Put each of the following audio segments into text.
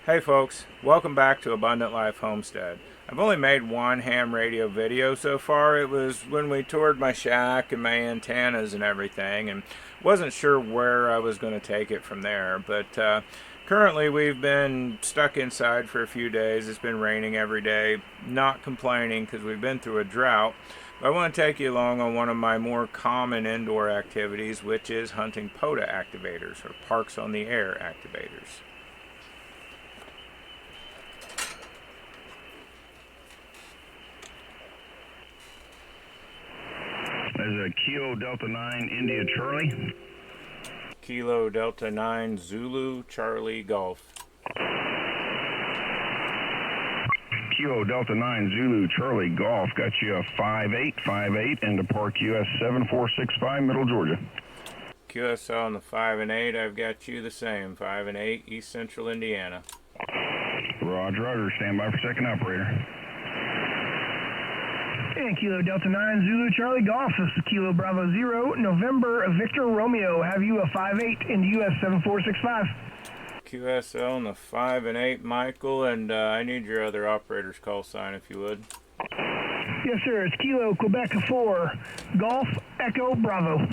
Hey folks, welcome back to Abundant Life Homestead. I've only made one ham radio video so far. It was when we toured my shack and my antennas and everything, and wasn't sure where I was going to take it from there. But currently we've been stuck inside for a few days. It's been raining every day. Not complaining because we've been through a drought. But I want to take you along on one of my more common indoor activities, which is hunting Pota activators, or parks on the air activators. There's a Kilo Delta 9 India Charlie. Kilo Delta 9 Zulu Charlie Golf. Kilo Delta 9 Zulu Charlie Golf got you a 5858 into Park US 7465 Middle Georgia. QSL on the 5 and 8, I've got you the same, 5 and 8, East Central Indiana. Roger, roger, stand by for second operator. And Kilo Delta 9 Zulu Charlie Golf, this is Kilo Bravo 0, November Victor Romeo, have you a 5-8 into US 7465. QSL on the 5 and 8, Michael, and I need your other operator's call sign if you would. Yes sir, it's Kilo Quebec 4, Golf Echo Bravo.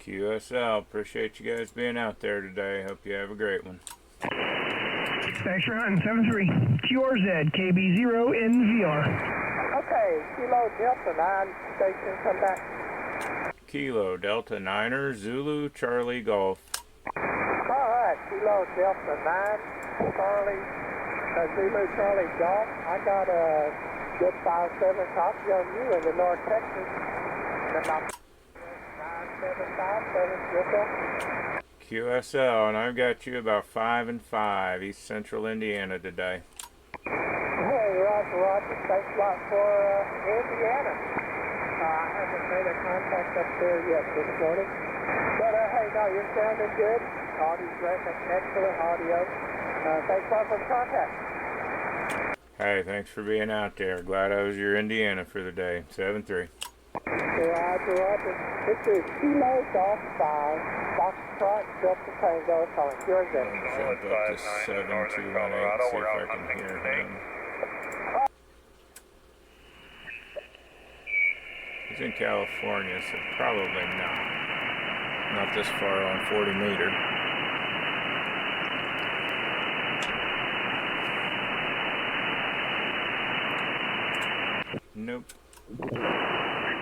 QSL, appreciate you guys being out there today. Hope you have a great one. Thanks for hunting, 7-3. QRZ, KB0 in VR. Okay, Kilo Delta 9 station, come back. Kilo Delta 9er, Zulu Charlie Golf. Alright, Kilo Delta 9, Charlie, Zulu Charlie Golf. I got a good 5-7 copy on you in the North Texas. And about 975, QSL, and I've got you about 5 and 5, East Central Indiana today. Hey, Roger, thanks a lot for Indiana. I haven't made a contact up there yet this morning. But hey, no, you're sounding good. Audio's great, excellent audio. Thanks a lot for the contact. Hey, thanks for being out there. Glad I was your Indiana for the day. 7-3. Roger. This is Kilo Golf 5, Foxtrot, Delta Tango, calling QRZ. Jump up to 7218, see if I can hear him. He's in California, so probably not. Not this far on 40 meter. Nope.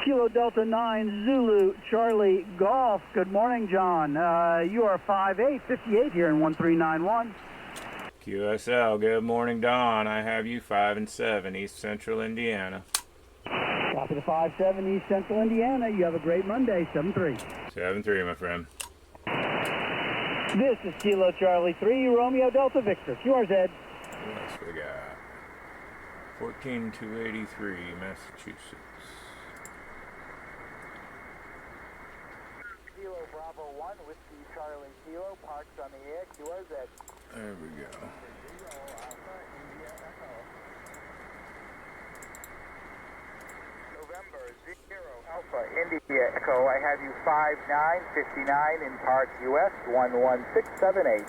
Kilo Delta 9 Zulu Charlie Golf. Good morning, John. You are 5'8", 58 here in 1391. QSL, good morning, Don. I have you 5 and 7, East Central Indiana. Copy the 5-7 East Central Indiana. You have a great Monday, 7-3. 7-3, my friend. This is Kilo Charlie 3 Romeo Delta Victor. QRZ. What else we got? 14283, Massachusetts. Kilo Bravo 1, Whiskey Charlie Kilo, parks on the air, QRZ. There we go. November 0 Alpha India Echo, I have you 5959 in Park US 11678.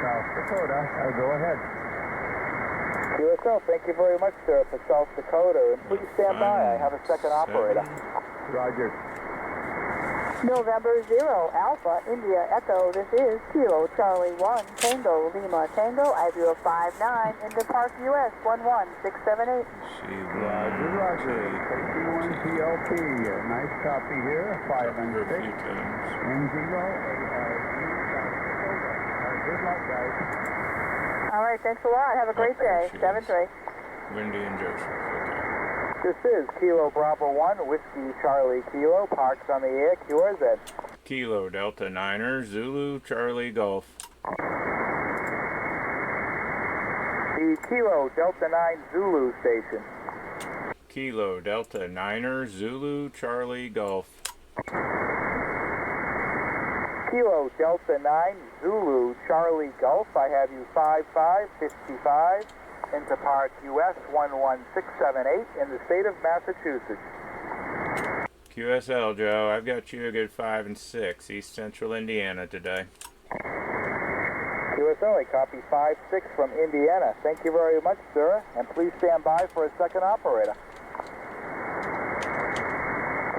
South Dakota, go ahead. QSL, thank you very much, sir, for South Dakota, and please stand by. I have a second operator. Roger. November 0 Alpha India Echo, this is Kilo Charlie 1 Tango Lima Tango, I have you a 5-9 into Park US 11678. Roger. KC1 PLP, nice copy here, 5 and 6. And 0. Good luck, guys. All right, thanks a lot. Have a great day. 7-3. Wendy and Joseph. Okay. This is Kilo Bravo 1, Whiskey Charlie Kilo, parks on the air, QRZ. Kilo Delta 9er, Zulu Charlie Golf. The Kilo Delta 9 Zulu station. Kilo Delta 9er, Zulu Charlie Golf. Kilo Delta 9 Zulu Charlie Golf, I have you 5555 into Park US 11678 in the state of Massachusetts. QSL, Joe, I've got you a good 5 and 6, East Central Indiana today. QSL, a copy 5-6 from Indiana. Thank you very much, sir, and please stand by for a second operator.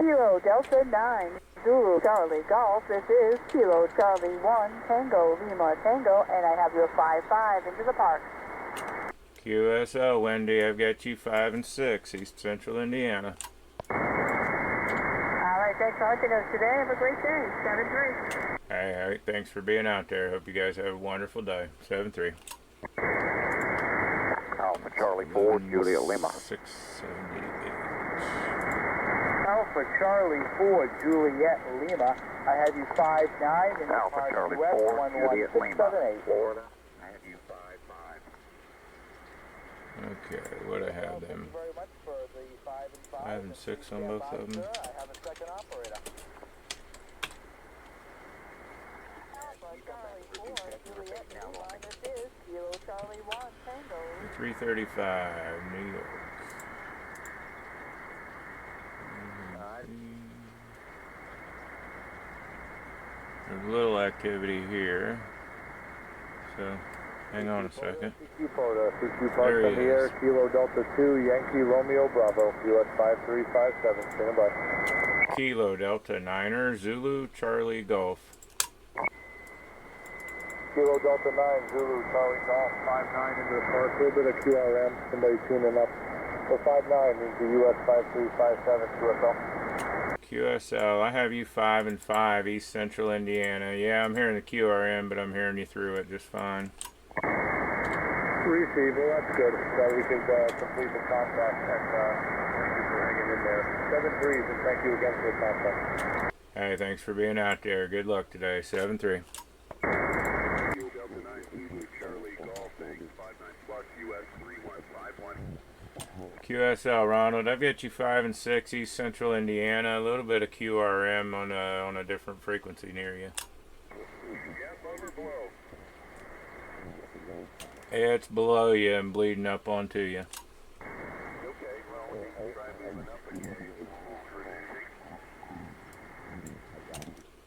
Kilo Delta 9, Zulu Charlie Golf. This is Kilo Charlie 1, Tango Lima Tango, and I have your 5-5 into the park. QSL, Wendy, I've got you 5 and 6, East Central Indiana. All right, thanks for hunting us today. Have a great day. 7-3. Hey, thanks for being out there. Hope you guys have a wonderful day. 7-3. Alpha Charlie 4, Juliet Lima. 678. Alpha Charlie 4, Juliet Lima. I have you 5-9 in Alpha Park Charlie West 4, Juliet Lima, 11678. Florida. I have you 5-5. Okay, what I have them? Thank you very much for the 5 and 5. 5 and 6 on both of them. Sir, I have a second operator. Alpha Charlie 4, Juliet Lima. This is Kilo Charlie 1, Tango. 335, New York. There's a little activity here, so hang on a second. Pota, There he in the air, is. Kilo Delta 2, Yankee Romeo Bravo, US 5357, stand by. Kilo Delta Niner, Zulu Charlie Golf. Kilo Delta 9, Zulu Charlie Golf, 5-9 into the park, a little bit of QRM, somebody tuning up. So 5-9 into US 5357, QSL. QSL, I have you 5 and 5, East Central Indiana. Yeah, I'm hearing the QRM, but I'm hearing you through it just fine. Receive, well that's good. So we can complete the contact and thank you for hanging in there. 7-3s and thank you again for the contact. Hey, thanks for being out there. Good luck today. 7-3. QSL, Ronald, I've got you 5 and 6, East Central Indiana. A little bit of QRM on a different frequency near you. It's below you and bleeding up onto you.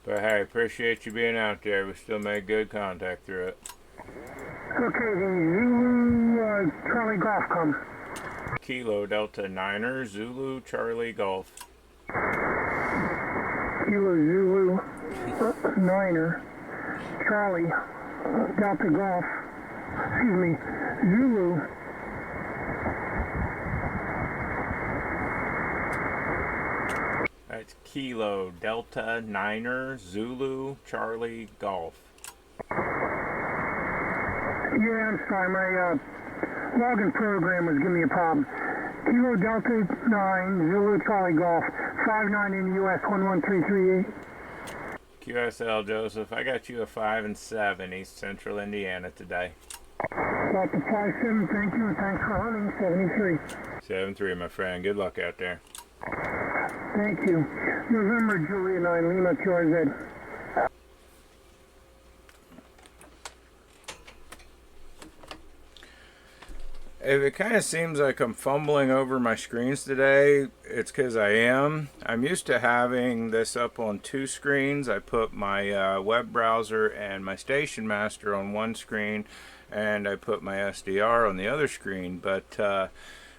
But hey, appreciate you being out there. We still made good contact through it. Okay, the Zulu Charlie Golf come. Kilo Delta Niner, Zulu Charlie Golf. Kilo Zulu Niner, Charlie Delta Golf. Excuse me, Zulu. That's Kilo Delta Niner, Zulu Charlie Golf. Yeah, I'm sorry, my login program was giving me a problem. Kilo Delta 9, Zulu Charlie Golf, 5-9 in the US 11338. QSL, Joseph, I got you a 5 and 7, East Central Indiana today. Delta 5-7, thank you, and thanks for hunting, 73. 7-3, my friend. Good luck out there. Thank you. November Juliet 9, Lima QRZ. If it kind of seems like I'm fumbling over my screens today, it's because I am. I'm used to having this up on 2 screens. I put my web browser and my Station Master on one screen, and I put my SDR on the other screen. But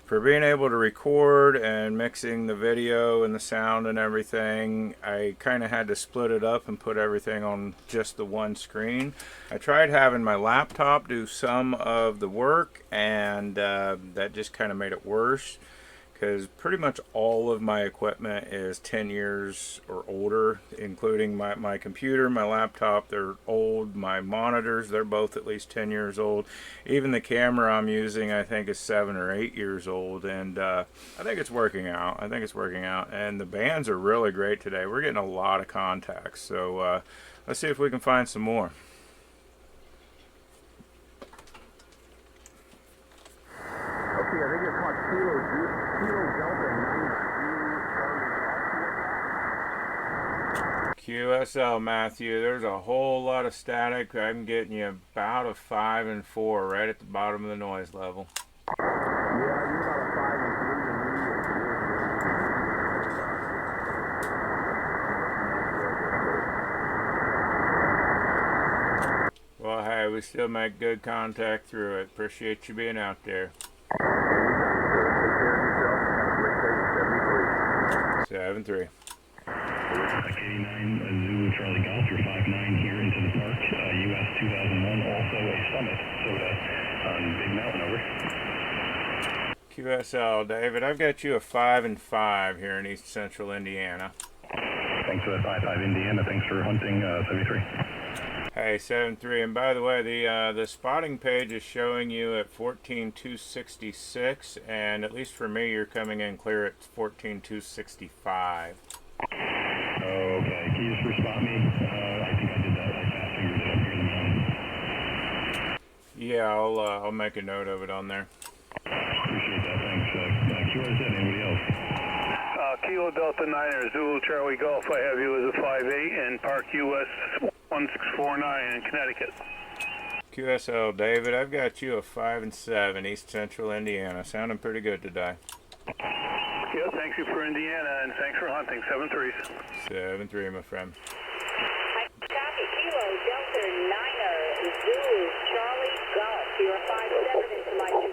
for being able to record and mixing the video and the sound and everything, I kind of had to split it up and put everything on just the one screen. I tried having my laptop do some of the work, and that just kind of made it worse, because pretty much all of my equipment is 10 years or older, including my computer, my laptop. They're old. My monitors, they're both at least 10 years old. Even the camera I'm using, I think, is 7 or 8 years old, and I think it's working out. And the bands are really great today. We're getting a lot of contacts, so let's see if we can find some more. Okay, I think it's called Kilo Delta 9. QSL, Matthew, there's a whole lot of static. I'm getting you about a 5 and 4 right at the bottom of the noise level. Yeah, you're about a 5 and 3 and we still make good contact through it. Appreciate you being out there. 7-3. K9 Zulu Charlie Golf, you're 5-9 here into the park. US 2001, also a Summit Pota on Big Mountain, over. QSL, David, I've got you a 5-5 here in East Central Indiana. Thanks for that 5-5 Indiana. Thanks for hunting 73. Hey, 7-3, and by the way, the spotting page is showing you at 14,266, and at least for me, you're coming in clear at 14,265. Okay, can you just respot me? I think I did that. I fast fingered it up here in the mountain. Yeah, I'll make a note of it on there. Appreciate that. Thanks. QRZ, anybody else? Kilo Delta Niner Zulu Charlie Golf. I have you as a 5-8 and Park US 1649 in Connecticut. QSL, David, I've got you a 5-7 East Central Indiana. Sounding pretty good today. Yeah, thank you for Indiana and thanks for hunting. 7-3s. 7-3, my friend. I copy. Kilo Delta Niner Zulu Charlie Golf. You're 5-7 into my 2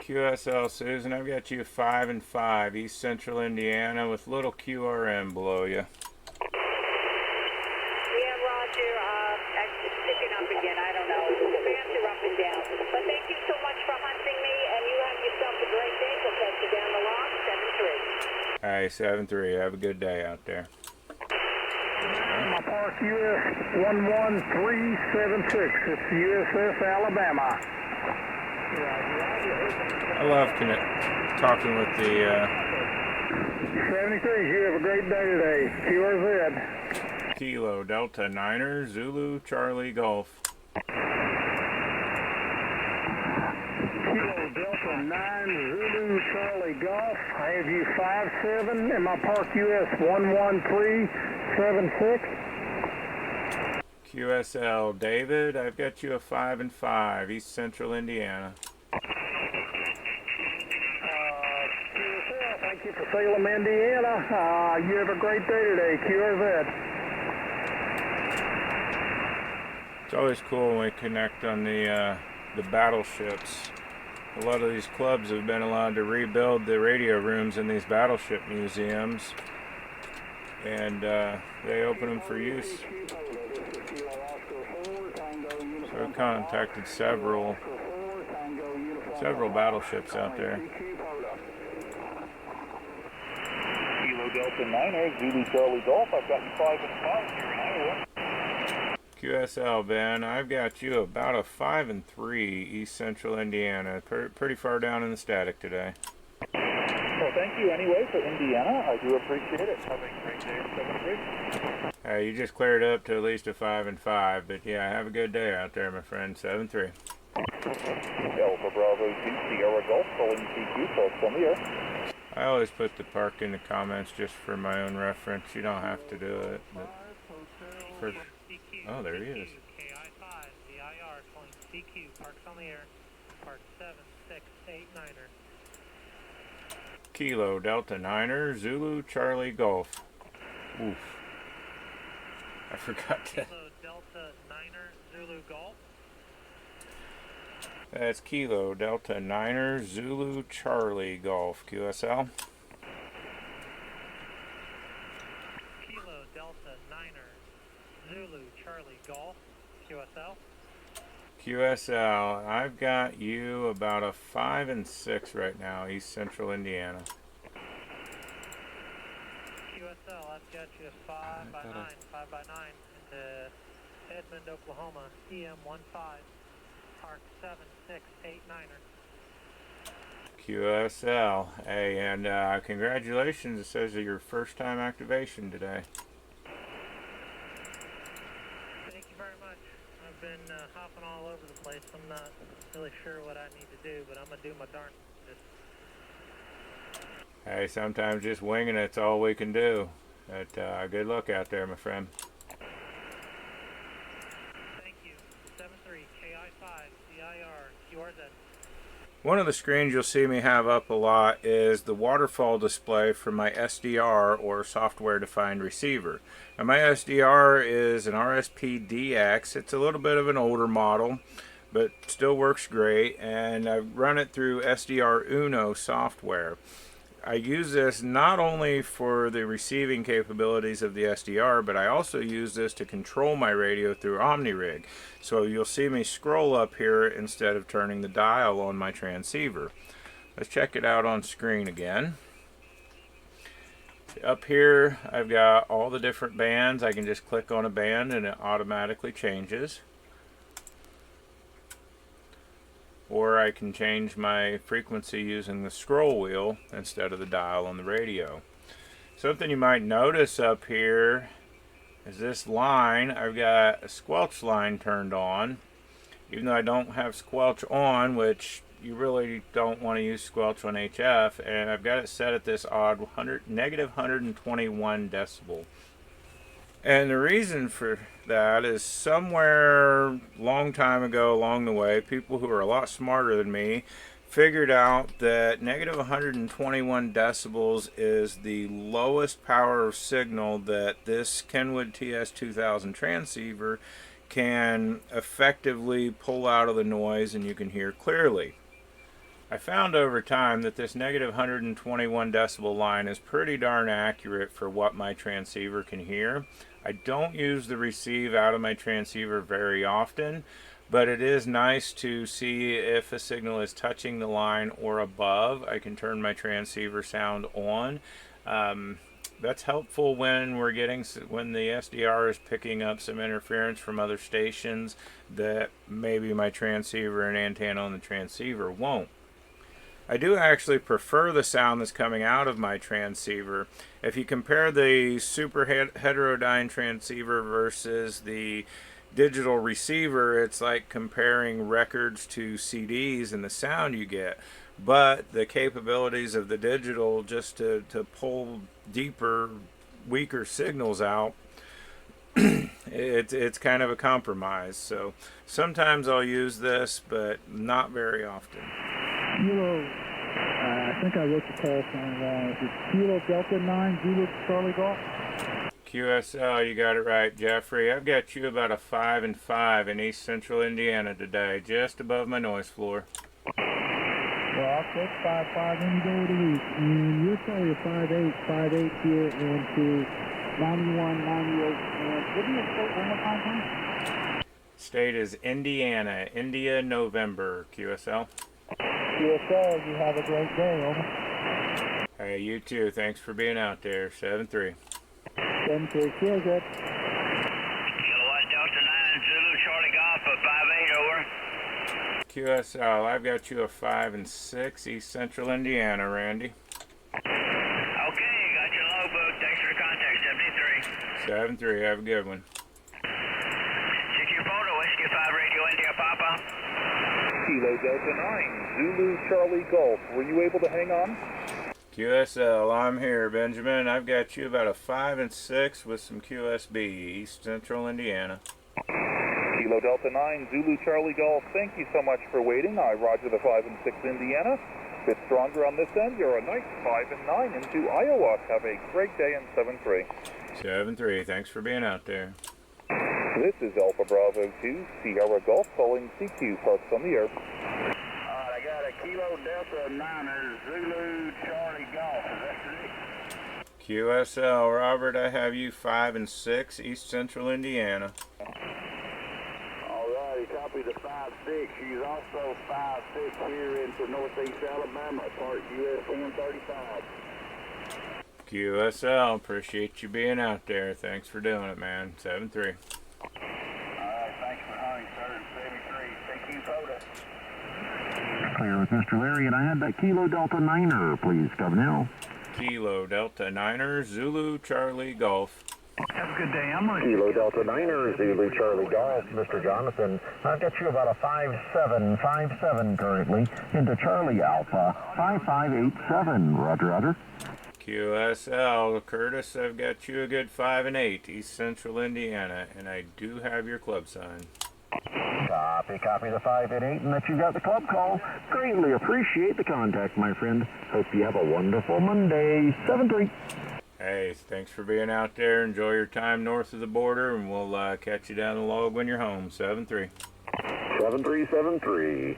QSL, Susan, I've got you 5-5 East Central Indiana with little QRM below you. Yeah, Roger. Picking up again. I don't know. The fans are up and down. But thank you so much for hunting me, and you have yourself a great day. We'll catch you down the line. 7-3. Hey, 7-3. Have a good day out there. My Park US 11376. It's USS Alabama. I love talking with the 73. You have a great day today. QRZ. Kilo Delta Niner Zulu Charlie Golf. Kilo Delta 9 Zulu Charlie Golf. I have you 5-7 in my Park US 11376. QSL, David, I've got you a 5-5 East Central Indiana. QSL, thank you for Salem, Indiana. You have a great day today. QRZ. It's always cool when we connect on the battleships. A lot of these clubs have been allowed to rebuild the radio rooms in these battleship museums, and they open them for use. So I've contacted several battleships out there. Kilo Delta Niner Zulu Charlie Golf. I've got you 5-5 here in Iowa. QSL, Ben, I've got you about a 5-3 East Central Indiana. Pretty far down in the static today. Well, thank you anyway for Indiana. I do appreciate it. Have a great day at 7-3. You just cleared up to at least a 5-5, but yeah, have a good day out there, my friend. 7-3. Alpha Bravo 2 Sierra Golf calling CQ from the air. I always put the park in the comments just for my own reference. You don't have to do it. But oh, there he is. KI5, VIR, calling CQ, parks on the air, park 7689er. Kilo Delta Niner Zulu Charlie Golf. Oof. I forgot that. Kilo Delta Niner Zulu Golf. That's Kilo Delta Niner Zulu Charlie Golf. QSL. Kilo Delta Niner Zulu Charlie Golf. QSL. QSL, I've got you about a 5-6 right now, East Central Indiana. QSL, I've got you a 5x9 into Edmond, Oklahoma, EM15, park 7689er. QSL, hey, and congratulations, it says your first time activation today. Thank you very much. I've been hopping all over the place. I'm not really sure what I need to do, but I'm going to do my darn best. Hey, sometimes just winging it's all we can do. But good luck out there, my friend. Thank you. 73 KI5 CIR QRZ. One of the screens you'll see me have up a lot is the waterfall display from my SDR, or software defined receiver. Now my SDR is an RSP-DX. It's a little bit of an older model, but still works great, and I've run it through SDR Uno software. I use this not only for the receiving capabilities of the SDR, but I also use this to control my radio through OmniRig. So you'll see me scroll up here instead of turning the dial on my transceiver. Let's check it out on screen again. Up here I've got all the different bands. I can just click on a band and it automatically changes. Or I can change my frequency using the scroll wheel instead of the dial on the radio. Something you might notice up here is this line. I've got a squelch line turned on, even though I don't have squelch on, which you really don't want to use squelch on HF, and I've got it set at this odd negative 121 decibel. And the reason for that is somewhere long time ago along the way, people who are a lot smarter than me figured out that negative 121 decibels is the lowest power of signal that this Kenwood TS2000 transceiver can effectively pull out of the noise and you can hear clearly. I found over time that this negative 121 decibel line is pretty darn accurate for what my transceiver can hear. I don't use the receive out of my transceiver very often, but it is nice to see if a signal is touching the line or above. I can turn my transceiver sound on. That's helpful when the SDR is picking up some interference from other stations that maybe my transceiver and antenna on the transceiver won't. I do actually prefer the sound that's coming out of my transceiver. If you compare the super heterodyne transceiver versus the digital receiver, it's like comparing records to CDs and the sound you get. But the capabilities of the digital just to pull deeper, weaker signals out, it's kind of a compromise. So sometimes I'll use this, but not very often. Kilo, I think I wrote the call sign wrong. Is it Kilo Delta 9 Zulu Charlie Golf? QSL, you got it right, Jeffrey. I've got you about a 5 and 5 in East Central Indiana today, just above my noise floor. Well, I'll take 5-5 any day of the week. And you're probably a 5-8 here into 91, 98. And what do you say one more time, State is Indiana, India, November, QSL. QSL, you have a great day, over. Hey, you too. Thanks for being out there. 7-3. 7-3, cheers, Ed. Kilowatt Delta 9 Zulu Charlie Golf, a 5-8, over. QSL, I've got you a 5 and 6, East Central Indiana, Randy. Okay, got your logbook. Thanks for the contact, 73. 7-3, have a good one. 6 your photo, Whiskey 5 Radio India Papa. Kilo Delta 9, Zulu Charlie Golf. Were you able to hang on? QSL, I'm here, Benjamin. I've got you about a 5 and 6 with some QSB, East Central Indiana. Kilo Delta 9, Zulu Charlie Golf. Thank you so much for waiting. I roger the 5 and 6 Indiana. Bit stronger on this end. You're a nice 5 and 9 into Iowa. Have a great day in 7-3. 7-3, thanks for being out there. This is Alpha Bravo 2, Sierra Golf, calling CQ Parks on the air. I got a Kilo Delta 9 Zulu Charlie Golf. Is that correct? QSL, Robert, I have you 5 and 6, East Central Indiana. All righty, copy the 5-6. She's also 5-6 here into Northeast Alabama, part US 135. QSL, appreciate you being out there. Thanks for doing it, man. 7-3. All right, thanks for hunting, sir. 73. Thank you, Pota. Clear with Mr. Larry, and I had that Kilo Delta 9er, please, Governor. Kilo Delta 9er, Zulu Charlie Golf. Have a good day. I'm going to Kilo Delta 9er, Zulu Charlie Golf, Mr. Jonathan. I've got you about a 5-7 currently into Charlie Alpha, 5587. Roger, roger. QSL, Curtis, I've got you a good 5 and 8, East Central Indiana, and I do have your club sign. Copy the 5 and 8, and that you got the club call. Greatly appreciate the contact, my friend. Hope you have a wonderful Monday. 7-3. Hey, thanks for being out there. Enjoy your time north of the border, and we'll catch you down the log when you're home. 7-3. 7373.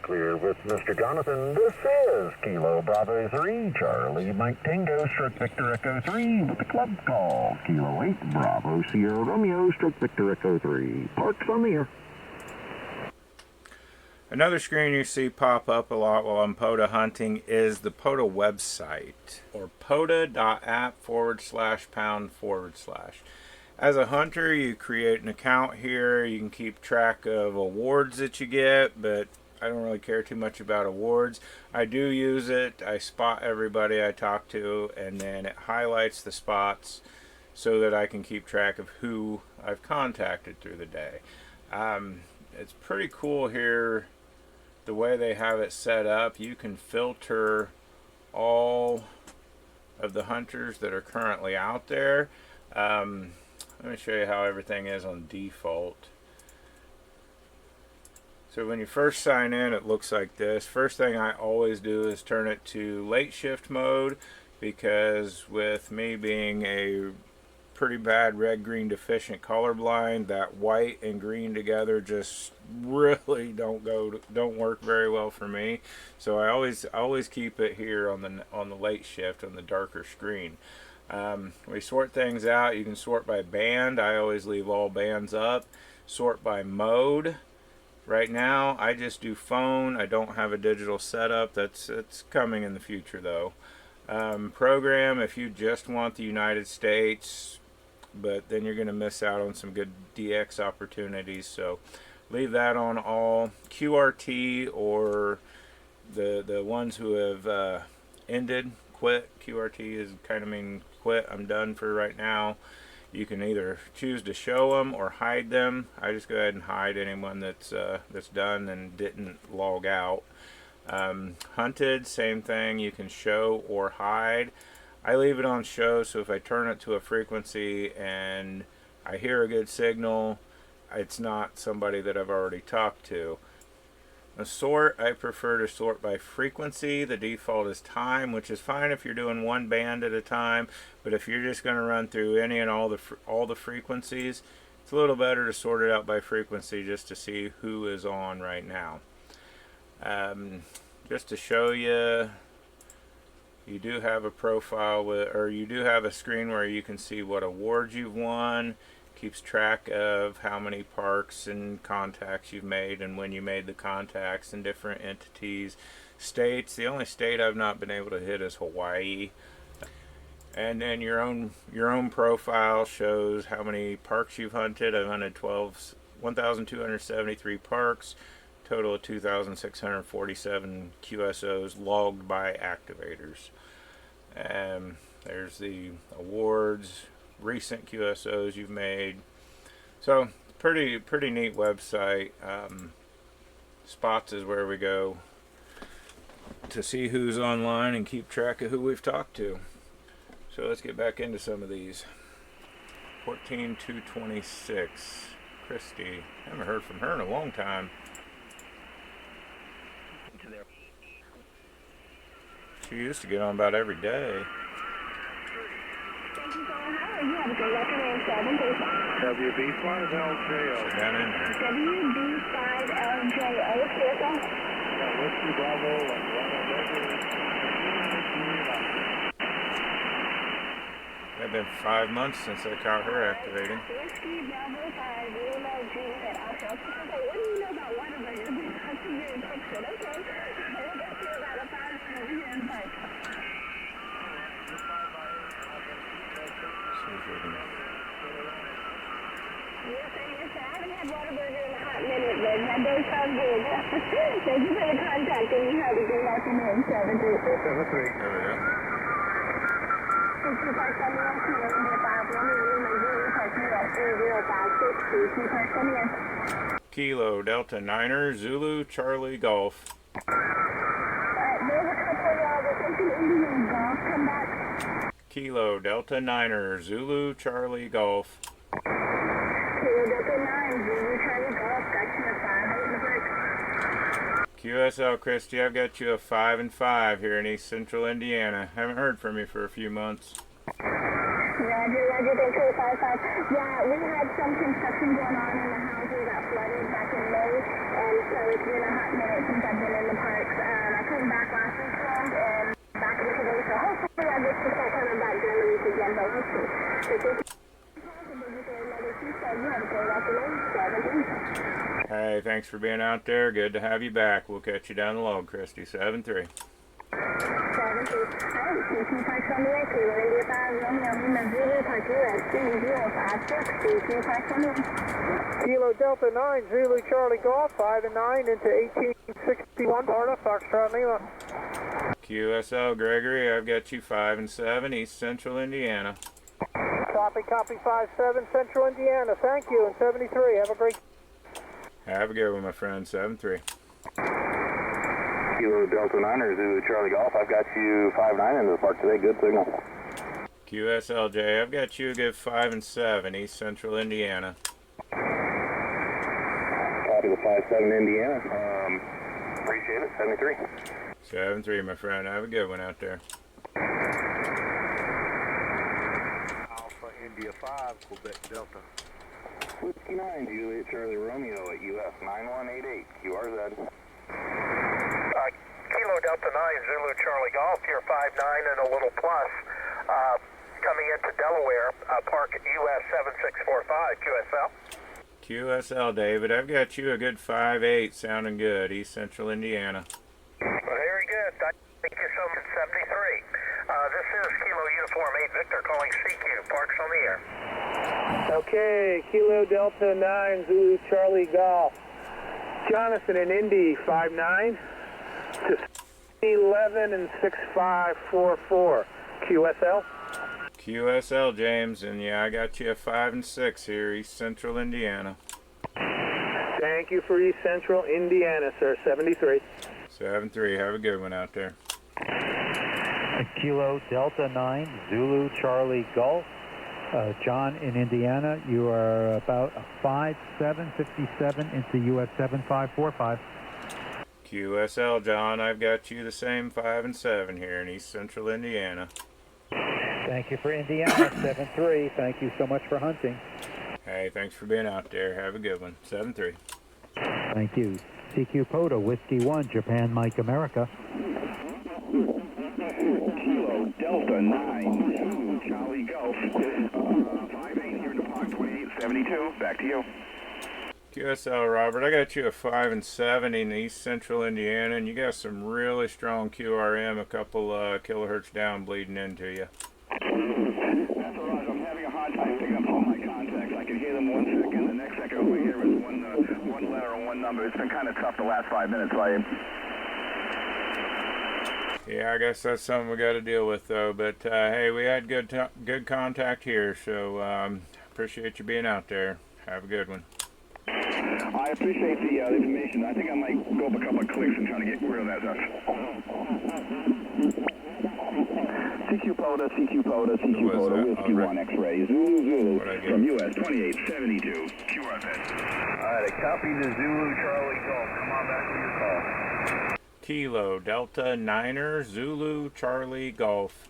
Clear with Mr. Jonathan. This is Kilo Bravo 3, Charlie Mike Tango, Stroke Victor Echo 3 with the club call. Kilo 8, Bravo Sierra Romeo, Stroke Victor Echo 3. Parks on the air. Another screen you see pop up a lot while I'm Pota hunting is the Pota website, or pota.app/pound/. As a hunter, you create an account here. You can keep track of awards that you get, but I don't really care too much about awards. I do use it. I spot everybody I talk to, and then it highlights the spots so that I can keep track of who I've contacted through the day. It's pretty cool here the way they have it set up. You can filter all of the hunters that are currently out there. Let me show you how everything is on default. So when you first sign in, it looks like this. First thing I always do is turn it to late shift mode, because with me being a pretty bad red-green deficient colorblind, that white and green together just really don't work very well for me. So I always keep it here on the late shift on the darker screen. We sort things out. You can sort by band. I always leave all bands up. Sort by mode. Right now I just do phone. I don't have a digital setup. It's coming in the future though. Program, if you just want the United States, but then you're going to miss out on some good DX opportunities, so leave that on all. QRT, or the ones who have quit. QRT is kind of mean quit. I'm done for right now. You can either choose to show them or hide them. I just go ahead and hide anyone that's done and didn't log out. Hunted, same thing. You can show or hide. I leave it on show, so if I turn it to a frequency and I hear a good signal, it's not somebody that I've already talked to. A sort, I prefer to sort by frequency. The default is time, which is fine if you're doing one band at a time, but if you're just going to run through any and all the frequencies, it's a little better to sort it out by frequency just to see who is on right now. Just to show you, you do have a profile you do have a screen where you can see what awards you've won. Keeps track of how many parks and contacts you've made and when you made the contacts and different entities. States, the only state I've not been able to hit is Hawaii. And then your own profile shows how many parks you've hunted. I've hunted 1,273 parks, total of 2,647 QSOs logged by Activators. There's the awards, recent QSOs you've made. So pretty neat website. Spots is where we go to see who's online and keep track of who we've talked to. So let's get back into some of these. 14226, Christy. Haven't heard from her in a long time. She used to get on about every day. Thank you for Howard. You have a good record in WB5LJO. Sit down in there. WB5LJO, CSO. Whiskey Bravo and It's been 5 months since I caught her activating. Whiskey Bravo 5, Lima, Juliet, Oscar. What do you know about Waterland? That's a weird picture. Okay. We'll get you about a 5 over here in Pike. I haven't had Whataburger in a hot minute, but that does sound good. Thank you for the contact, and you have a good afternoon. 7-3. There we go. Kilo Delta Niner Zulu Charlie Golf. There's a couple of Indian golf come back. Kilo Delta Niner Zulu Charlie Golf. Kilo Delta 9 Zulu Charlie Golf. QSL Christie, I've got you a 5 and 5 here in East Central Indiana. Haven't heard from you for a few months. Roger, thank you, 5-5. Yeah, we had some construction going on in the houses that flooded back in May, and so it's been a hot minute since I've been in the parks. I came back last weekend and back in today, so hopefully I get to start coming back during the week again, but we'll see. So thank you. You have a great afternoon. 7-3. Hey, thanks for being out there. Good to have you back. We'll catch you down the log, Christy. 7-3. 7-3. Hey, CQ Park on the way. Kilo India 5, Romeo Lima Zulu, Park US 3056. CQ Park on the way. Kilo Delta 9, Zulu Charlie Golf, 5 and 9 into 1861, Pota, Foxtrot Lima. QSL Gregory, I've got you 5 and 7, East Central Indiana. Copy 5-7, Central Indiana. Thank you, and 73. Have a great. Have a good one, my friend. 7-3. Kilo Delta 9 or Zulu Charlie Golf, I've got you 5-9 into the park today. Good signal. QSLJ, I've got you a good 5 and 7, East Central Indiana. Copy the 5-7 Indiana. Appreciate it. 73. 7-3, my friend. Have a good one out there. Alpha India 5, Quebec Delta. Whiskey 9, Juliet Charlie Romeo at US 9188, QRZ. Kilo Delta 9, Zulu Charlie Golf, here 5-9 and a little plus. Coming into Delaware, Park US 7645, QSL. QSL, David, I've got you a good 5-8, sounding good, East Central Indiana. Very good. Thank you so much. 73. This is Kilo Uniform 8 Victor calling CQ. Parks on the air. Okay, Kilo Delta 9 Zulu Charlie Golf. Jonathan in Indy 5-9 to 11 and 6544. QSL. QSL, James, and yeah, I got you a 5 and 6 here, East Central Indiana. Thank you for East Central Indiana, sir. 73. 7-3. Have a good one out there. Kilo Delta 9, Zulu Charlie Golf. John in Indiana, you are about a 5-7-57 into US 7545. QSL, John, I've got you the same 5 and 7 here in East Central Indiana. Thank you for Indiana, 7-3. Thank you so much for hunting. Hey, thanks for being out there. Have a good one. 7-3. Thank you. CQ Pota, Whiskey 1, Japan Mike America. Kilo Delta 9, Zulu Charlie Golf. 5-8 here to Park 2872. Back to you. QSL, Robert, I got you a 5 and 7 in East Central Indiana, and you got some really strong QRM, a couple kilohertz down bleeding into you. That's all right. I'm having a hard time picking up all my contacts. I can hear them 1 second. The next second over here is one letter and one number. It's been kind of tough the last 5 minutes. Yeah, I guess that's something we got to deal with, though. But hey, we had good contact here, so appreciate you being out there. Have a good one. I appreciate the information. I think I might go up a couple of clicks and try to get rid of that stuff. CQ Pota, Whiskey 1 X-ray, Zulu, from US 2872, QRZ. Alright, I copy the Zulu Charlie Golf. Come on back with your call. Kilo Delta 9er, Zulu Charlie Golf.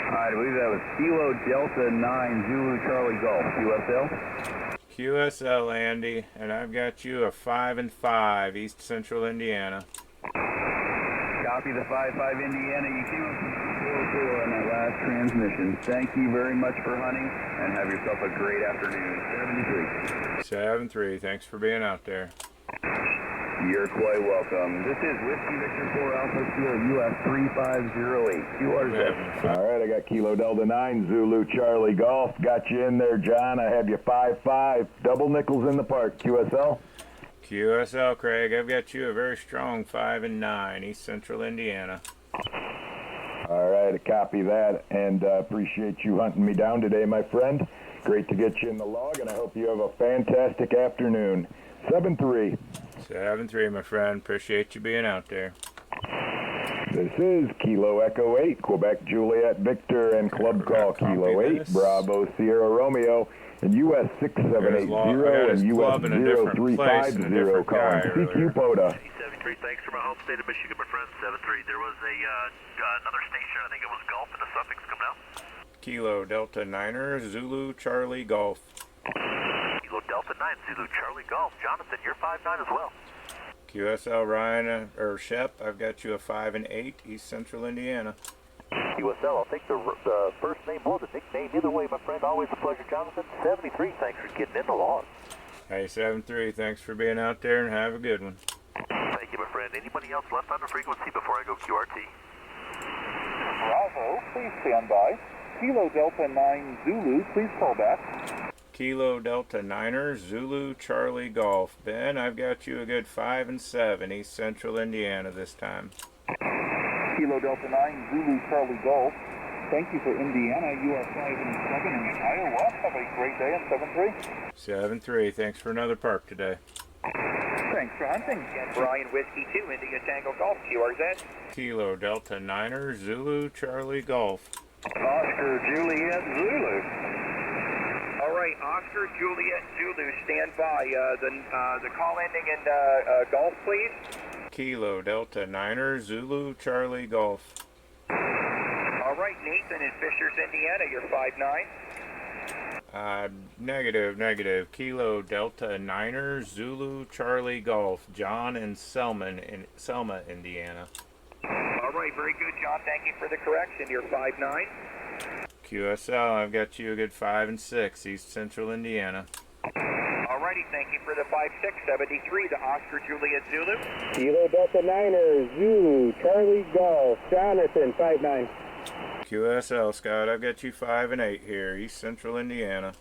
Alright, I believe that was Kilo Delta 9 Zulu Charlie Golf. QSL? QSL, Andy, and I've got you a 5 and 5, East Central Indiana. Copy the 5-5 Indiana. You came up from 4-4 on that last transmission. Thank you very much for hunting, and have yourself a great afternoon. 73. 7-3. Thanks for being out there. You're quite welcome. This is Whiskey Victor 4 Alpha Sierra US 3508. QRZ. All right, I got Kilo Delta 9, Zulu Charlie Golf. Got you in there, John. I have you 5-5. Double nickels in the park. QSL? QSL, Craig, I've got you a very strong 5 and 9, East Central Indiana. All right, I copy that, and appreciate you hunting me down today, my friend. Great to get you in the log, and I hope you have a fantastic afternoon. 7-3. 7-3, my friend. Appreciate you being out there. This is Kilo Echo 8, Quebec Juliet Victor, and Club Call Kilo 8, Bravo Sierra Romeo, and US 6780 and US 0350 calling CQ Pota. 73, thanks for my home state of Michigan, my friend. 73. There was another station, I think it was Gulf in the Suffolk coming out. Kilo Delta Niner, Zulu Charlie Golf. Kilo Delta 9, Zulu Charlie Golf. Jonathan, you're 5'9" as well. QSL Ryan or Shep, I've got you a 5 and 8, East Central Indiana. QSL, I'll take the first name or the nickname. Either way, my friend, always a pleasure. Jonathan, 73, thanks for getting in the log. Hey, 73, thanks for being out there and have a good one. Thank you, my friend. Anybody else left on the frequency before I go QRT? Bravo, please stand by. Kilo Delta 9 Zulu, please call back. Kilo Delta Niner, Zulu Charlie Golf. Ben, I've got you a good 5 and 7, East Central Indiana this time. Kilo Delta 9 Zulu Charlie Golf. Thank you for Indiana. You are 5 and 7 in Iowa. Have a great day in 7-3. 7-3, thanks for another park today. Thanks for hunting. Brian Whiskey 2, India Tango Golf, QRZ. Kilo Delta Niner, Zulu Charlie Golf. Oscar Juliet Zulu. All right, Oscar Juliet Zulu, stand by. The call ending in golf, please. Kilo Delta Niner, Zulu Charlie Golf. All right, Nathan in Fishers, Indiana, you're 5'9". Negative. Kilo Delta Niner, Zulu Charlie Golf. John in Selma, Indiana. All right, very good, John. Thank you for the correction. You're 5'9". QSL, I've got you a good 5 and 6, East Central Indiana. Alrighty, thank you for the 5673, the Oscar Juliet Zulu. Kilo Delta Niner, Zulu, Charlie Golf, Jonathan, 5'9". QSL, Scott, I've got you 5 and 8 here, East Central Indiana.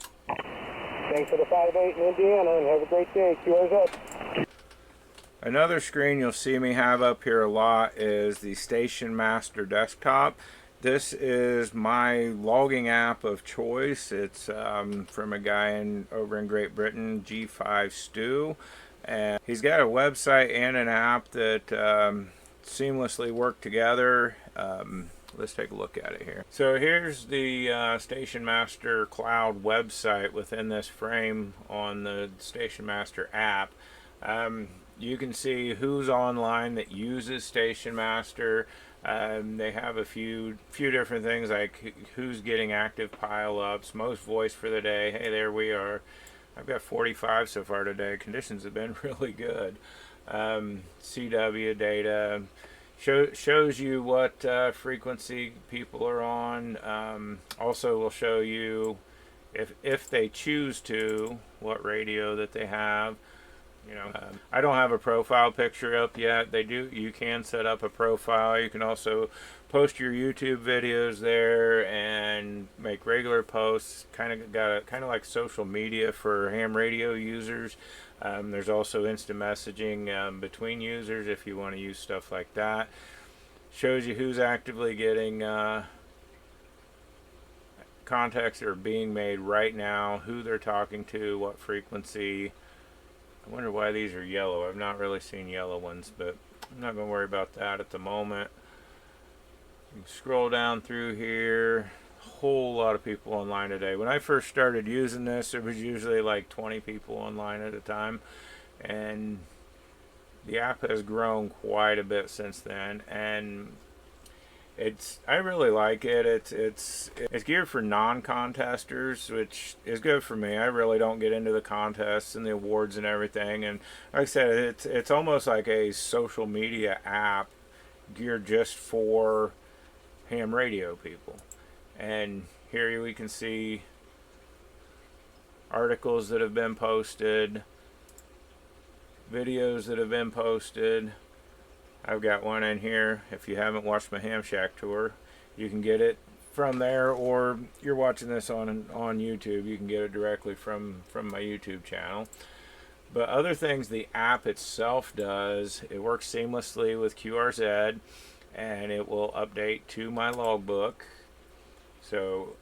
Thanks for the 5'8" in Indiana, and have a great day. QR's up. Another screen you'll see me have up here a lot is the Station Master desktop. This is my logging app of choice. It's from a guy over in Great Britain, G5 Stow, and he's got a website and an app that seamlessly work together. Let's take a look at it here. So here's the Station Master Cloud website within this frame on the Station Master app. You can see who's online that uses Station Master. They have a few different things like who's getting active pile-ups, most voice for the day. Hey, there we are. I've got 45 so far today. Conditions have been really good. CW data shows you what frequency people are on. Also will show you if they choose to what radio that they have. You know, I don't have a profile picture up yet. You can set up a profile. You can also post your YouTube videos there and make regular posts. Kind of like social media for ham radio users. There's also instant messaging between users if you want to use stuff like that. Shows you who's actively getting contacts that are being made right now, who they're talking to, what frequency. I wonder why these are yellow. I've not really seen yellow ones, but I'm not going to worry about that at the moment. You can scroll down through here. A whole lot of people online today. When I first started using this, there was usually like 20 people online at a time, and the app has grown quite a bit since then, and I really like it. It's geared for non-contesters, which is good for me. I really don't get into the contests and the awards and everything. And like I said, it's almost like a social media app geared just for ham radio people. And here we can see articles that have been posted, videos that have been posted. I've got one in here. If you haven't watched my hamshack tour, you can get it from there, or you're watching this on YouTube, you can get it directly from my YouTube channel. But other things the app itself does, it works seamlessly with QRZ, and it will update to my logbook. So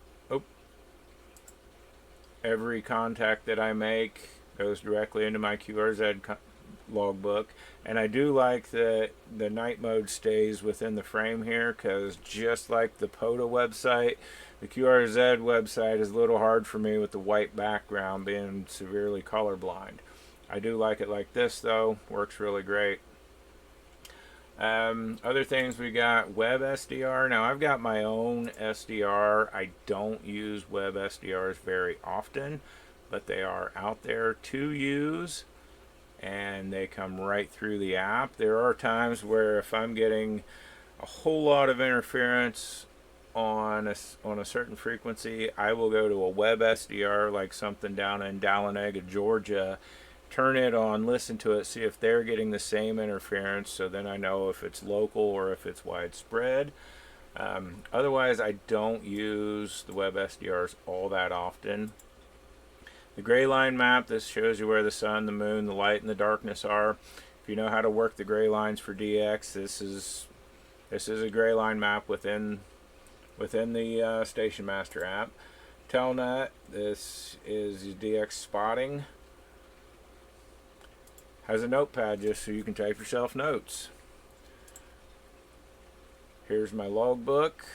every contact that I make goes directly into my QRZ logbook. And I do like that the night mode stays within the frame here, because just like the Pota website, the QRZ website is a little hard for me with the white background, being severely colorblind. I do like it like this though, works really great. Other things, we got web SDR. Now I've got my own SDR. I don't use web SDRs very often, but they are out there to use, and they come right through the app. There are times where if I'm getting a whole lot of interference on a certain frequency, I will go to a web SDR, like something down in Dahlonega, Georgia, turn it on, listen to it, see if they're getting the same interference, so then I know if it's local or if it's widespread. Otherwise, I don't use the web SDRs all that often. The gray line map, this shows you where the sun, the moon, the light, and the darkness are. If you know how to work the gray lines for DX, this is a gray line map within the Station Master app. Telnet, this is DX spotting. Has a notepad just so you can type yourself notes. Here's my logbook.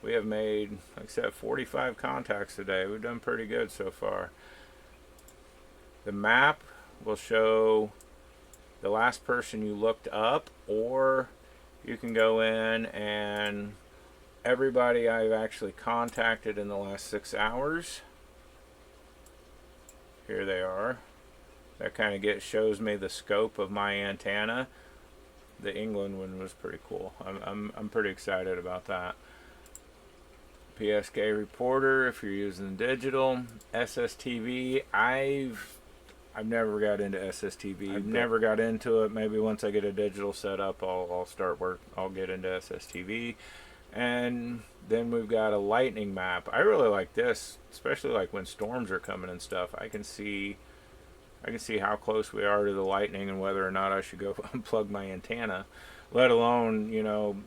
We have made, like I said, 45 contacts today. We've done pretty good so far. The map will show the last person you looked up, or you can go in and everybody I've actually contacted in the last 6 hours. Here they are. That kind of shows me the scope of my antenna. The England one was pretty cool. I'm pretty excited about that. PSK reporter if you're using digital. SSTV, I've never got into SSTV. I've never got into it. Maybe once I get a digital set up, I'll get into SSTV. And then we've got a lightning map. I really like this, especially like when storms are coming and stuff. I can see how close we are to the lightning and whether or not I should go unplug my antenna. Let alone, you know,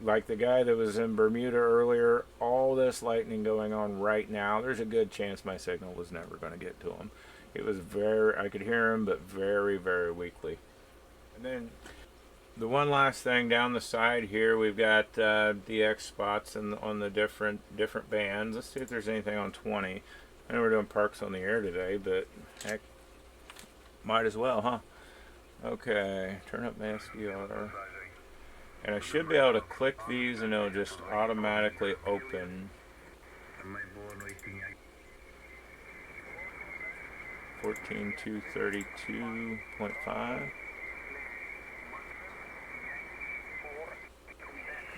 like the guy that was in Bermuda earlier, all this lightning going on right now, there's a good chance my signal was never going to get to him. It was I could hear him, but very, very weakly. And then the one last thing down the side here, we've got DX spots on the different bands. Let's see if there's anything on 20. I know we're doing parks on the air today, but heck, might as well, huh? Okay, turn up my SDR. And I should be able to click these and it'll just automatically open. 14.232.5.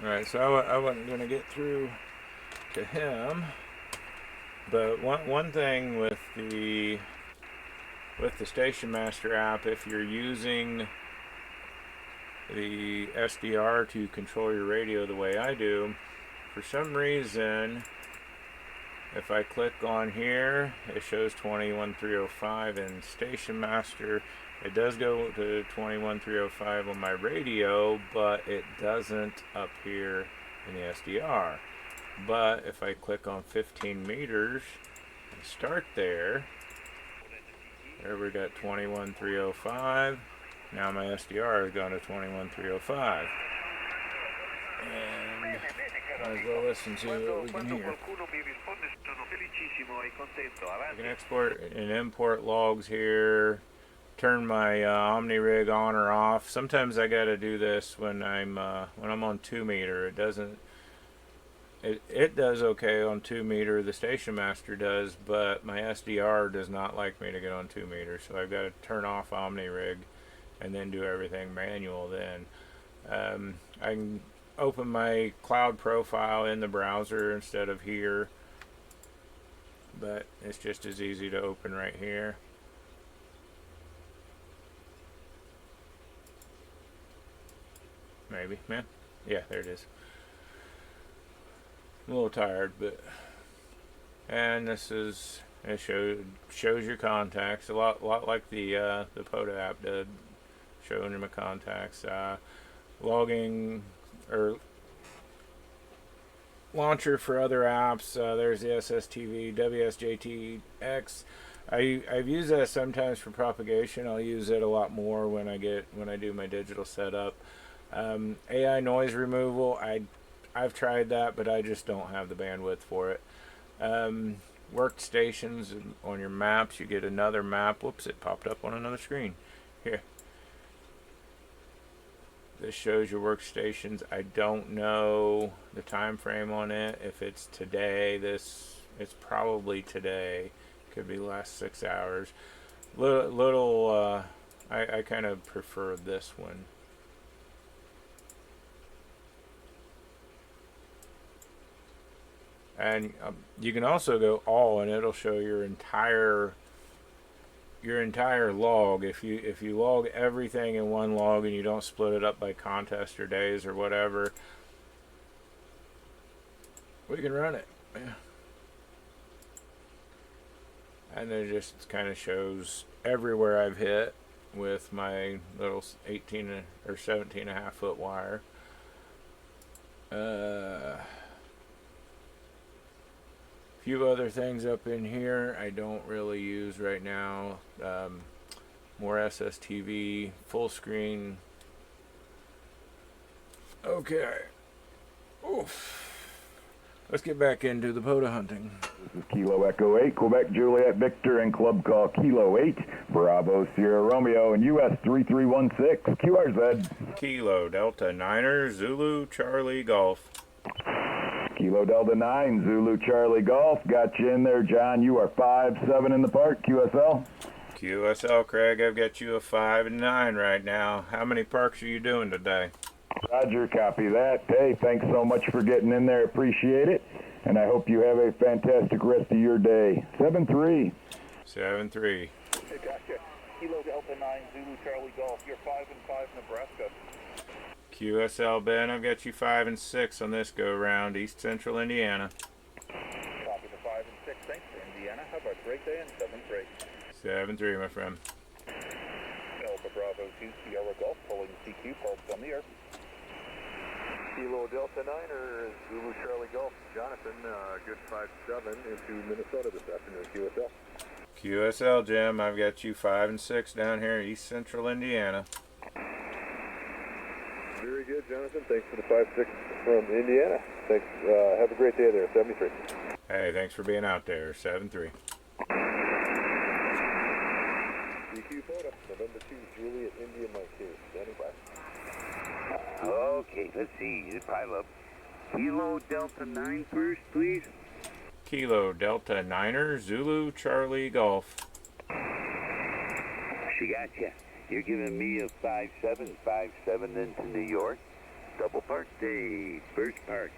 Alright, so I wasn't going to get through to him. But one thing with the Station Master app, if you're using the SDR to control your radio the way I do, for some reason, if I click on here, it shows 21305 in Station Master. It does go to 21305 on my radio, but it doesn't up here in the SDR. But if I click on 15 meters and start there we got 21305. Now my SDR has gone to 21305. And might as well listen to what we can hear. I can export and import logs here. Turn my Omni rig on or off. Sometimes I got to do this when I'm on 2 meter. It doesn't. It does okay on 2 meter, the Station Master does, but my SDR does not like me to get on 2 meters, so I've got to turn off Omni rig and then do everything manual then. I can open my cloud profile in the browser instead of here, but it's just as easy to open right here. Maybe, man. Yeah, there it is. I'm a little tired, but and this is it shows your contacts a lot like the Pota app did, showing you my contacts, logging or launcher for other apps. There's the SSTV, WSJTX. I've used that sometimes for propagation. I'll use it a lot more when I do my digital setup. AI noise removal, I've tried that, but I just don't have the bandwidth for it. Workstations on your maps, you get another map. Whoops, it popped up on another screen. Here. This shows your workstations. I don't know the time frame on it. If it's today, it's probably today. Could be the last 6 hours. I kind of prefer this one. And you can also go all, and it'll show your entire log. If you log everything in one log and you don't split it up by contest or days or whatever, we can run it. Yeah. And it just kind of shows everywhere I've hit with my little 18 or 17.5 foot wire. Few other things up in here I don't really use right now. More SSTV, full screen. Okay. Oof. Let's get back into the Pota hunting. This is Kilo Echo 8, Quebec Juliet Victor, and club call Kilo 8, Bravo Sierra Romeo, and US 3316, QRZ. Kilo Delta Niner, Zulu Charlie Golf. Kilo Delta 9, Zulu Charlie Golf, got you in there, John. You are 5-7 in the park, QSL. QSL, Craig, I've got you a 5 and 9 right now. How many parks are you doing today? Roger, copy that. Hey, thanks so much for getting in there. Appreciate it. And I hope you have a fantastic rest of your day. 7-3. 7-3. Hey, gotcha. Kilo Delta 9, Zulu Charlie Golf. You're 5 and 5, Nebraska. QSL, Ben, I've got you 5 and 6 on this go round, East Central Indiana. Copy the 5 and 6. Thanks for Indiana. Have a great day, and 7-3. 7-3, my friend. Alpha Bravo 2, Sierra Golf, pulling CQ, pulse on the air. Kilo Delta Niner, Zulu Charlie Golf. Jonathan, good 5-7 into Minnesota this afternoon, QSL. QSL, Jim, I've got you 5 and 6 down here, East Central Indiana. Very good, Jonathan. Thanks for the 5-6 from Indiana. Thanks. Have a great day there, 73. Hey, thanks for being out there, 7-3. CQ Pota, November 2, Juliet, India, Mike 2, standing by. Okay, let's see. The pile up. Kilo Delta 9 first, please. Kilo Delta Niner, Zulu Charlie Golf. She got you. You're giving me a 5-7, 5-7 into New York. Double park day. First park.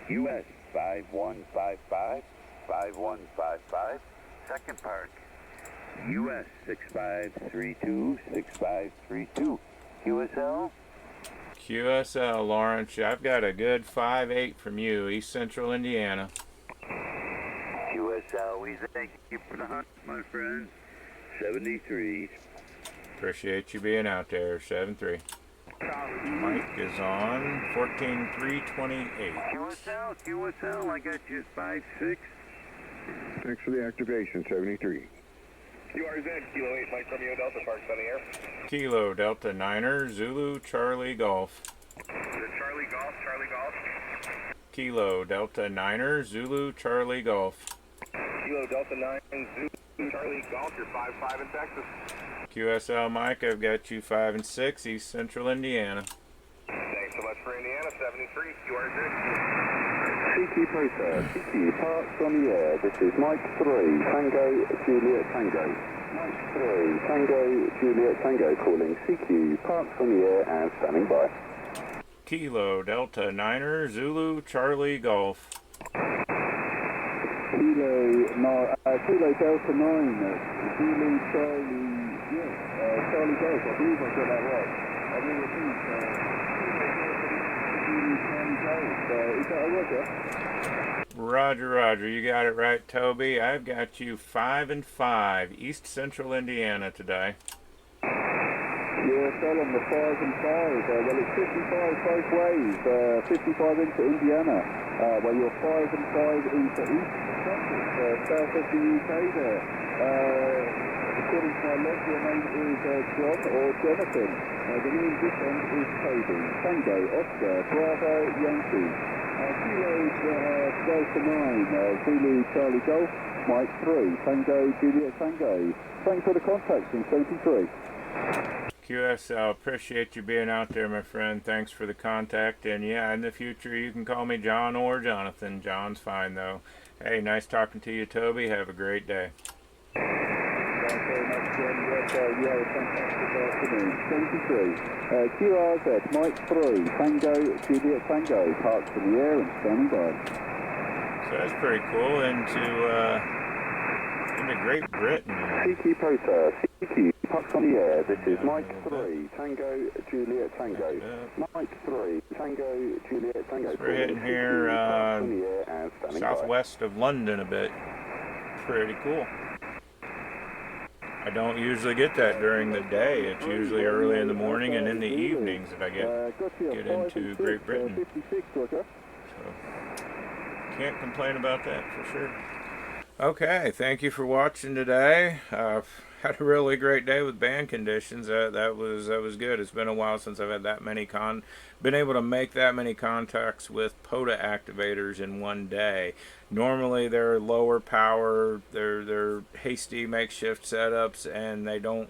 US 5155, 5155. Second park. US 6532, 6532. QSL? QSL, Lawrence, I've got a good 5-8 from you, East Central Indiana. QSL, we thank you for the hunt, my friend. 73. Appreciate you being out there, 7-3. Mike is on 14-328. QSL, I got you 5-6. Thanks for the activation, 73. QRZ, Kilo 8, Mike Romeo Delta, parks on the air. Kilo Delta Niner, Zulu Charlie Golf. Charlie Golf, Charlie Golf. Kilo Delta Niner, Zulu Charlie Golf. Kilo Delta 9, Zulu Charlie Golf, you're 5-5 in Texas. QSL, Mike, I've got you 5 and 6, East Central Indiana. Thanks so much for Indiana, 73, QRZ. CQ Pota, CQ Parks on the air. This is Mike 3, Tango, Juliet Tango. Mike 3, Tango, Juliet Tango calling CQ Parks on the air and standing by. Kilo Delta Niner, Zulu Charlie Golf. Kilo Delta 9, Zulu Charlie, Charlie Golf. I believe I got that right. I will repeat, is that a Roger? Roger, you got it right, Toby. I've got you 5 and 5, East Central Indiana today. Kilo QSL on the 5 and 5. Well, it's 55 both ways. 55 into Indiana. Well, you're 5 and 5 into East Sussex, south of the UK there. According to my log, your name is John or Jonathan. The name this end is Toby. Tango, Oscar, Bravo, Yankee. Kilos Delta 9, Zulu Charlie Golf, Mike 3, Tango, Juliet Tango. Thanks for the contacts in 73. QSL, appreciate you being out there, my friend. Thanks for the contact. And yeah, in the future, you can call me John or Jonathan. John's fine, though. Hey, nice talking to you, Toby. Have a great day. Thanks very much, John. Yes, you have a fantastic afternoon. 73. QRZ, Mike 3, Tango, Juliet Tango, parked in the air and standing by. So that's pretty cool. Into Great Britain. Siki Pota, Siki, parked on the air. This is Mike 3, Tango, Juliet Tango. Mike 3, Tango, Juliet Tango. So we're hitting here southwest of London a bit. Pretty cool. I don't usually get that during the day. It's usually early in the morning and in the evenings that I get into Great Britain. So can't complain about that for sure. Okay, thank you for watching today. Had a really great day with band conditions. That was good. It's been a while since I've had that many been able to make that many contacts with Pota activators in one day. Normally they're lower power, they're hasty makeshift setups, and they don't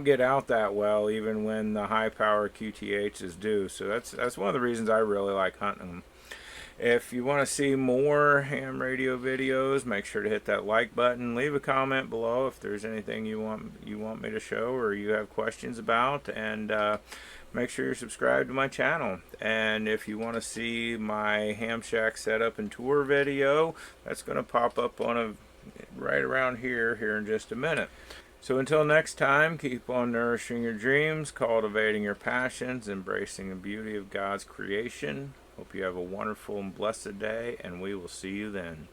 get out that well even when the high power QTHs do. So that's one of the reasons I really like hunting them. If you want to see more ham radio videos, make sure to hit that like button. Leave a comment below if there's anything you want me to show or you have questions about, and make sure you're subscribed to my channel. And if you want to see my ham shack setup and tour video, that's going to pop up on right around here in just a minute. So until next time, keep on nourishing your dreams, cultivating your passions, embracing the beauty of God's creation. Hope you have a wonderful and blessed day, and we will see you then.